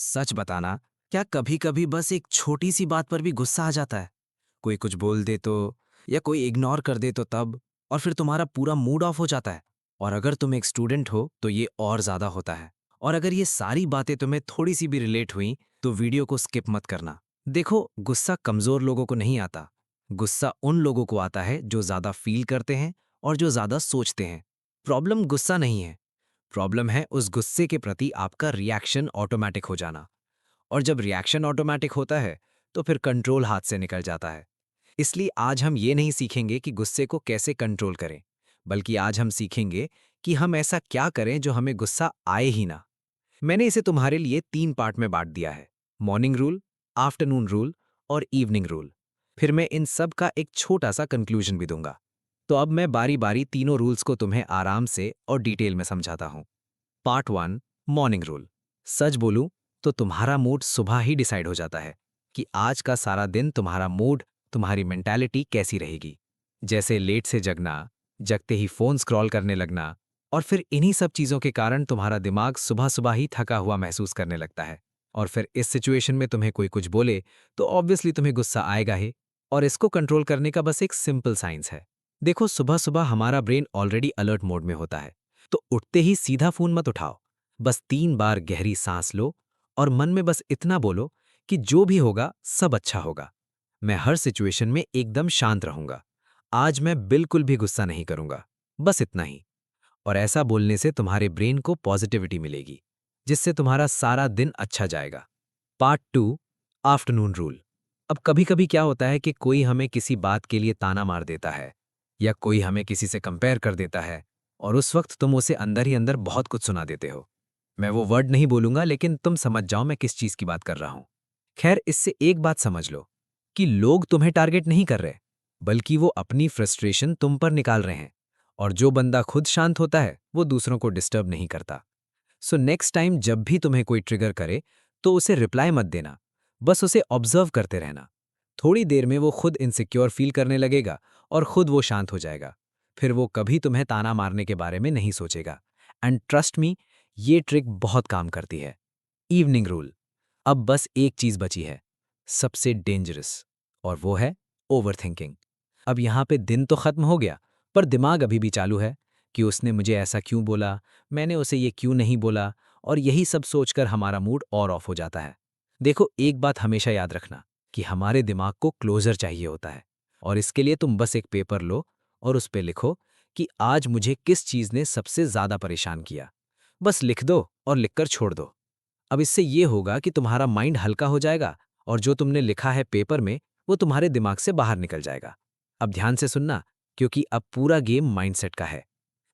सच बताना, क्या कभी-कभी बस एक छोटी-सी बात पर भी गुस्सा आ जाता है? कोई कुछ बोल दे तो या कोई इग्नोर कर दे तो तब और फिर तुम्हारा पूरा मूड ऑफ हो जाता है। और अगर तुम एक स्टूडेंट हो तो ये और ज़्यादा होता है। और अगर ये सारी बातें तुम्हें थोड़ी-सी भी रिलेट हुई तो वीडियो को स्किप मत करना। देखो, गुस्सा कमज़ोर लोगों को नहीं आता। गुस्सा उन लोगों को आता है जो ज़्यादा फ़ील करते हैं और जो ज़्यादा सोचते हैं। प्रॉब्लम गुस्सा नहीं है, प्रॉब्लम है उस गुस्से के प्रति आपका रिएक्शन ऑटोमैटिक हो जाना। और जब रिएक्शन ऑटोमैटिक होता है तो फिर कंट्रोल हाथ से निकल जाता है। इसलिए आज हम ये नहीं सीखेंगे कि गुस्से को कैसे कंट्रोल करें, बल्कि आज हम सीखेंगे कि हम ऐसा क्या करें जो हमें गुस्सा आए ही ना। मैंने इसे तुम्हारे लिए 3 पार्ट में बांट दिया है: मॉर्निंग रूल, आफ्टरनून रूल और इवनिंग रूल। फिर मैं इन सब का एक छोटा सा कंक्लूजन भी दूंगा। तो अब मैं बारी बारी तीनों रूल्स को तुम्हें आराम से और डिटेल में समझाता हूं। Part 1, morning rule. सच बोलूं तो तुम्हारा मूड सुबह ही डिसाइड हो जाता है कि आज का सारा दिन तुम्हारा मूड, तुम्हारी मेंटालिटी कैसी रहेगी। जैसे लेट से जगना, जगते ही फोन स्क्रॉल करने लगना, और फिर इन्हीं सब चीजों के कारण तुम्हारा दिमाग सुबह सुबह ही थका हुआ महसूस करने लगता है। और फिर इस सिचुएशन में तुम्हें कोई कुछ बोले तो ऑब्वियसली तुम्हें गुस्सा आएगा ही। और इसको कंट्रोल करने का बस एक सिंपल साइंस है। देखो, सुबह सुबह हमारा ब्रेन ऑलरेडी अलर्ट मोड में होता है, तो उठते ही सीधा फोन मत उठाओ। बस 3 बार गहरी सांस लो और मन में बस इतना बोलो कि जो भी होगा सब अच्छा होगा। मैं हर सिचुएशन में एकदम शांत रहूंगा। आज मैं बिल्कुल भी गुस्सा नहीं करूंगा। बस इतना ही। और ऐसा बोलने से तुम्हारे ब्रेन को पॉजिटिविटी मिलेगी, जिससे तुम्हारा सारा दिन अच्छा जाएगा। Part 2, afternoon rule. अब कभी-कभी क्या होता है कि कोई हमें किसी बात के लिए ताना मार देता है या कोई हमें किसी से कंपेयर कर देता है, और उस वक्त तुम उसे अंदर ही अंदर बहुत कुछ सुना देते हो। मैं वो वर्ड नहीं बोलूंगा, लेकिन तुम समझ जाओ मैं किस चीज की बात कर रहा हूं। खैर, इससे एक बात समझ लो कि लोग तुम्हें टारगेट नहीं कर रहे, बल्कि वो अपनी फ्रस्ट्रेशन तुम पर निकाल रहे हैं। और जो बंदा खुद शांत होता है वो दूसरों को डिस्टर्ब नहीं करता। सो नेक्स्ट टाइम जब भी तुम्हें कोई ट्रिगर करे तो उसे रिप्लाई मत देना, बस उसे ऑब्जर्व करते रहना। थोड़ी देर में वो खुद इनसिक्योर फील करने लगेगा और खुद वो शांत हो जाएगा। फिर वो कभी तुम्हें ताना मारने के बारे में नहीं सोचेगा। एंड ट्रस्ट मी, ये ट्रिक बहुत काम करती है। Evening rule. अब बस एक चीज बची है, सबसे डेंजरस, और वो है ओवरथिंकिंग। अब यहाँ पे दिन तो खत्म हो गया, पर दिमाग अभी भी चालू है कि उसने मुझे ऐसा क्यों बोला, मैंने उसे ये क्यों नहीं बोला, और यही सब सोचकर हमारा मूड और ऑफ हो जाता है। देखो, एक बात हमेशा याद रखना कि हमारे दिमाग को क्लोजर चाहिए होता है। और इसके लिए तुम बस एक पेपर लो और उस पे लिखो कि आज मुझे किस चीज़ ने सबसे ज़्यादा परेशान किया। बस लिख दो और लिखकर छोड़ दो। अब इससे ये होगा कि तुम्हारा माइंड हल्का हो जाएगा और जो तुमने लिखा है पेपर में वो तुम्हारे दिमाग से बाहर निकल जाएगा। अब ध्यान से सुनना, क्योंकि अब पूरा गेम माइंडसेट का है।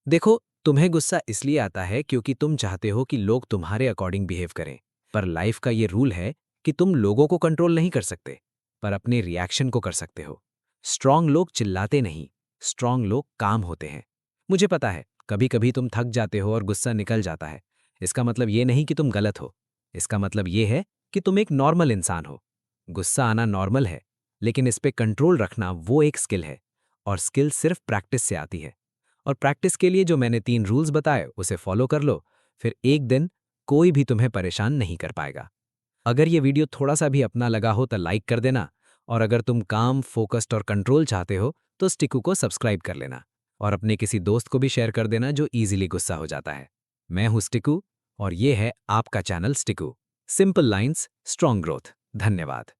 देखो, तुम्हें गुस्सा इसलिए आता है क्योंकि तुम चाहते हो कि लोग तुम्हारे अकॉर्डिंग बिहेव करें। पर लाइफ का ये रूल है कि तुम लोगों को कंट्रोल नहीं कर सकते, पर अपने रिएक्शन को कर सकते हो। स्ट्रांग लोग चिल्लाते नहीं, स्ट्रांग लोग काम होते हैं। मुझे पता है, कभी कभी तुम थक जाते हो और गुस्सा निकल जाता है। इसका मतलब ये नहीं कि तुम गलत हो, इसका मतलब ये है कि तुम एक नॉर्मल इंसान हो। गुस्सा आना नॉर्मल है, लेकिन इस पे कंट्रोल रखना वो एक स्किल है, और स्किल सिर्फ प्रैक्टिस से आती है। और प्रैक्टिस के लिए जो मैंने 3 रूल्स बताए उसे फॉलो कर लो, फिर एक दिन कोई भी तुम्हें परेशान नहीं कर पाएगा। अगर ये वीडियो थोड़ा सा भी अपना लगा हो तो लाइक कर देना, और अगर तुम काम, फोकस्ड और कंट्रोल चाहते हो तो स्टिकू को सब्सक्राइब कर लेना, और अपने किसी दोस्त को भी शेयर कर देना जो इजीली गुस्सा हो जाता है। मैं हूं स्टिकू, और ये है आपका चैनल स्टिकू। Simple lines, strong growth. धन्यवाद।